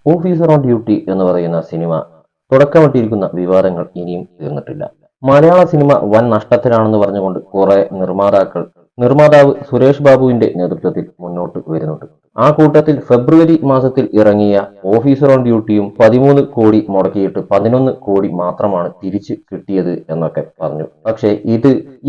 Officer on duty എന്ന് പറയുന്ന cinema തുടക്കമിട്ടിരിക്കുന്ന വിവാദങ്ങൾ ഇനിയും തീർന്നിട്ടില്ല. മലയാള സിനിമ വൻ നഷ്ടത്തിലാണെന്ന് പറഞ്ഞുകൊണ്ട് കുറെ നിർമ്മാതാവ് സുരേഷ് ബാബുവിന്റെ നേതൃത്വത്തിൽ മുന്നോട്ട് വരുന്നുണ്ട്. ആ കൂട്ടത്തിൽ ഫെബ്രുവരി മാസത്തിൽ ഇറങ്ങിയ ഓഫീസർ ഓൺ ഡ്യൂട്ടിയും 13 കോടി മുടക്കിയിട്ട് 11 കോടി മാത്രമാണ് തിരിച്ചു കിട്ടിയത് എന്നൊക്കെ പറഞ്ഞു. പക്ഷേ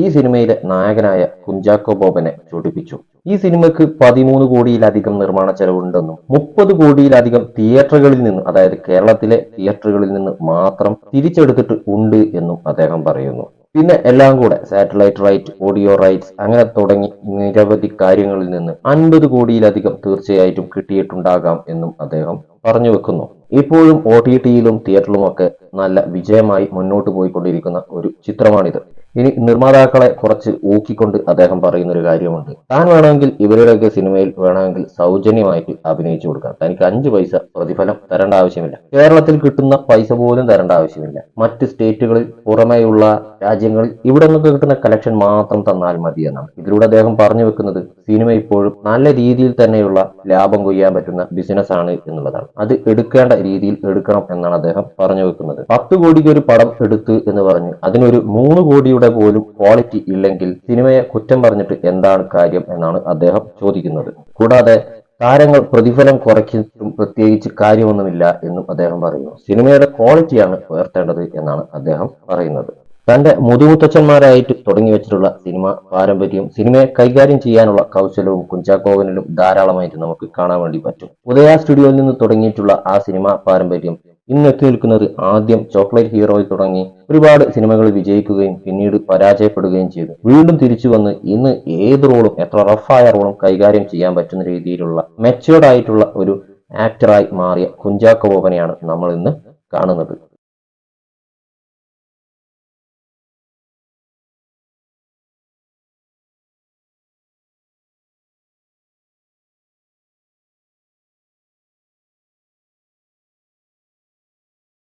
ഈ സിനിമയിലെ നായകനായ കുഞ്ചാക്കോ ബോബനെ ചൊടിപ്പിച്ചു. ഈ സിനിമയ്ക്ക് 13 കോടിയിലധികം നിർമ്മാണ ചെലവുണ്ടെന്നും 30 കോടിയിലധികം തിയേറ്ററുകളിൽ നിന്ന്, അതായത് കേരളത്തിലെ തിയേറ്ററുകളിൽ നിന്ന് മാത്രം തിരിച്ചെടുത്തിട്ട് ഉണ്ട് എന്നും അദ്ദേഹം പറയുന്നു. പിന്നെ എല്ലാം കൂടെ സാറ്റലൈറ്റ് റൈറ്റ്, ഓഡിയോ റൈറ്റ്സ് അങ്ങനെ തുടങ്ങി നിരവധി കാര്യങ്ങളിൽ നിന്ന് 50 കോടിയിലധികം തീർച്ചയായിട്ടും കിട്ടിയിട്ടുണ്ടാകാം എന്നും അദ്ദേഹം പറഞ്ഞു വെക്കുന്നു. ഇപ്പോഴും OTTയിലും തിയേറ്ററിലുമൊക്കെ നല്ല വിജയമായി മുന്നോട്ട് പോയിക്കൊണ്ടിരിക്കുന്ന ഒരു ചിത്രമാണിത്. ഇനി നിർമ്മാതാക്കളെ കുറച്ച് ഊക്കിക്കൊണ്ട് അദ്ദേഹം പറയുന്ന ഒരു കാര്യമുണ്ട്. താൻ വേണമെങ്കിൽ ഇവരുടെയൊക്കെ സിനിമയിൽ വേണമെങ്കിൽ സൗജന്യമായിട്ട് അഭിനയിച്ചു കൊടുക്കാം. തനിക്ക് 5 പൈസ പ്രതിഫലം തരേണ്ട ആവശ്യമില്ല. കേരളത്തിൽ കിട്ടുന്ന പൈസ പോലും തരേണ്ട ആവശ്യമില്ല. മറ്റ് സ്റ്റേറ്റുകളിൽ പുറമെയുള്ള രാജ്യങ്ങളിൽ ഇവിടെ നിന്നൊക്കെ കിട്ടുന്ന കളക്ഷൻ മാത്രം തന്നാൽ മതി എന്നാണ്. ഇതിലൂടെ അദ്ദേഹം പറഞ്ഞു വെക്കുന്നത് സിനിമ ഇപ്പോഴും നല്ല രീതിയിൽ തന്നെയുള്ള ലാഭം കൊയ്യാൻ പറ്റുന്ന ബിസിനസ് ആണ് എന്നുള്ളതാണ്. അത് എടുക്കേണ്ട രീതിയിൽ എടുക്കണം എന്നാണ് അദ്ദേഹം പറഞ്ഞു വെക്കുന്നത്. 10 കോടിക്ക് ഒരു പടം എടുത്ത് എന്ന് പറഞ്ഞ് അതിനൊരു 3 കോടിയുടെ പോലും ക്വാളിറ്റി ഇല്ലെങ്കിൽ സിനിമയെ കുറ്റം പറഞ്ഞിട്ട് എന്താണ് കാര്യം എന്നാണ് അദ്ദേഹം ചോദിക്കുന്നത്. കൂടാതെ താരങ്ങൾ പ്രതിഫലം കുറയ്ച്ചിട്ടും പ്രത്യേകിച്ച് കാര്യമൊന്നുമില്ല എന്നും അദ്ദേഹം പറയുന്നു. സിനിമയുടെ ക്വാളിറ്റിയാണ് ഉയർത്തേണ്ടത് എന്നാണ് അദ്ദേഹം പറയുന്നത്. തന്റെ മുതുമുത്തച്ഛന്മാരായിട്ട് തുടങ്ങി വെച്ചിട്ടുള്ള സിനിമ പാരമ്പര്യം, സിനിമയെ കൈകാര്യം ചെയ്യാനുള്ള കൗശലവും കുഞ്ചാക്കോവനിലും ധാരാളമായിട്ട് നമുക്ക് കാണാൻ വേണ്ടി പറ്റും. ഉദയ സ്റ്റുഡിയോയിൽ നിന്ന് തുടങ്ങിയിട്ടുള്ള ആ സിനിമ പാരമ്പര്യം ഇന്ന് എത്തി നിൽക്കുന്നത് ആദ്യം ചോക്ലേറ്റ് ഹീറോയിൽ തുടങ്ങി ഒരുപാട് സിനിമകൾ വിജയിക്കുകയും പിന്നീട് പരാജയപ്പെടുകയും ചെയ്തു. വീണ്ടും തിരിച്ചു വന്ന് ഇന്ന് ഏത് റോളും, എത്ര റഫായ റോളും കൈകാര്യം ചെയ്യാൻ പറ്റുന്ന രീതിയിലുള്ള മെച്ചുവേർഡ് ആയിട്ടുള്ള ഒരു ആക്ടറായി മാറിയ കുഞ്ചാക്കോ ബോബനെയാണ് നമ്മൾ ഇന്ന് കാണുന്നത്.